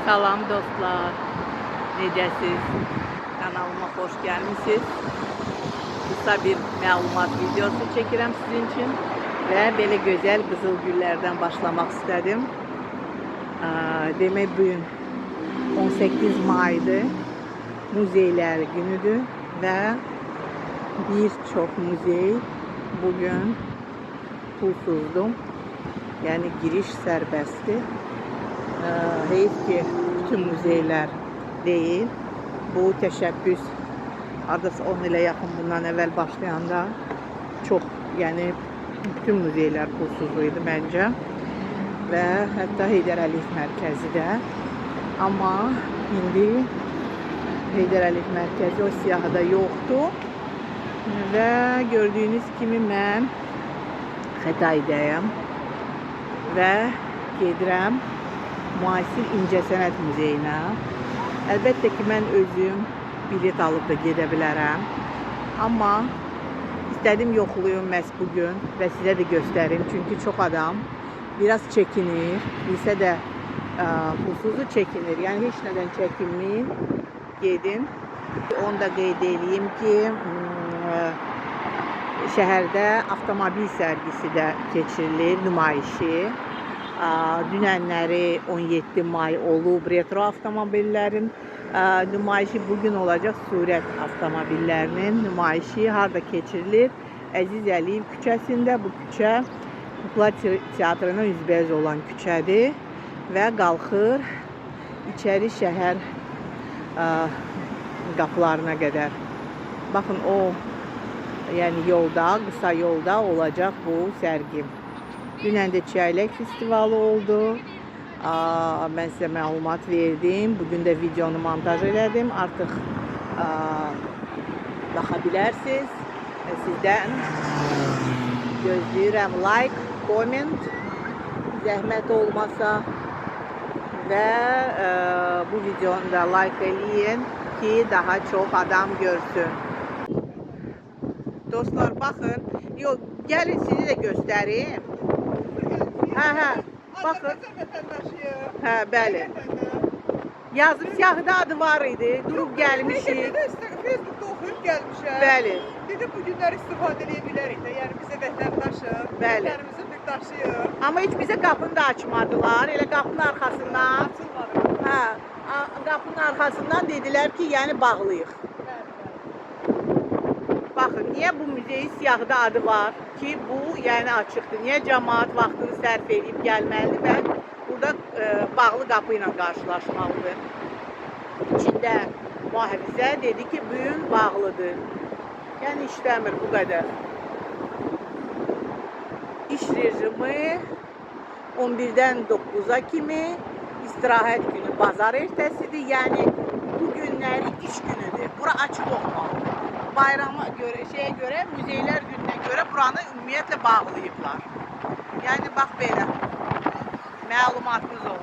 Salam dostlar, necəsiz? Kanalıma xoş gəlmisiniz. Qısa bir məlumat videosu çəkirəm sizin üçün və belə gözəl qızıl güllərdən başlamaq istədim. Demək bugün 18 maydır, muzeylər günüdür və bir çox muzey bugün pulsuzdur. Yəni giriş sərbəstdir. Heyif ki, bütün muzeylər deyil. Bu təşəbbüs adası 10 ilə yaxın bundan əvvəl başlayanda çox, yəni bütün muzeylər pulsuzluydu məncə və hətta Heydər Əliyev mərkəzi də. Amma indi Heydər Əliyev mərkəzi o siyahıda yoxdur və gördüyünüz kimi mən Xətaydayım və gedirəm müasir incəsənət muzeyinə. Əlbəttə ki, mən özüm bilet alıb da gedə bilərəm. Amma istədim yoxlayım məhz bugün və sizə də göstərim. Çünki çox adam biraz çəkinir, bilsə də pulsuzu çəkinir. Yəni heç nədən çəkinməyin, gedin. Onu da qeyd edeyim ki, şəhərdə avtomobil sərgisi də keçirilir, nümayişi. Dünənləri 17 may olub retro avtomobillərin nümayişi, bugün olacaq sürət avtomobillərinin nümayişi. Harada keçirilir? Əziz Əliyev küçəsində. Bu küçə Kukla Teatrına üzbəyiz olan küçədir və qalxır içəri şəhər qapılarına qədər. Baxın, o yəni yolda, qısa yolda olacaq bu sərgi. Dünən də Çiyələk festivalı oldu. Mən sizə məlumat verdim. Bugün də videonu montaj elədim. Artıq baxa bilərsiniz. Sizdən gözləyirəm like, comment, zəhmət olmasa və bu videonu da like eləyin ki, daha çox adam görsün. Dostlar, baxın. Yox, gəlin sizi də göstərim. Hə, baxın. Hə, bəli. Yazıb siyahıda adı var idi. Durub gəlmişik. Facebookda oxuyub gəlmişəm. Bəli. Dedim, bu günlər istifadə edə bilərik də. Yəni bizə vətəndaşıq. Vətənimizin bir daşıyıq. Amma heç bizə qapını da açmadılar. Elə qapının arxasından. Açılmadı. Hə, qapının arxasından dedilər ki, yəni bağlıyıq. Baxın, niyə bu muzeyin siyahıda adı var ki, bu yəni açıqdır. Niyə cəmaət vaxtını sərf edib gəlməlidir və burada bağlı qapı ilə qarşılaşmalıdır. İçində mühafizə dedi ki, bu gün bağlıdır. Yəni işləmir bu qədər. İş rejimi 11-dən 9-a kimi, istirahət günü bazar ertəsidir. Yəni bu günləri iş günüdür. Bura açıq olmalıdır. Bayrama görə, muzeylər gününə görə buranı ümumiyyətlə bağlayıblar. Yəni bax belə məlumatınız olsun.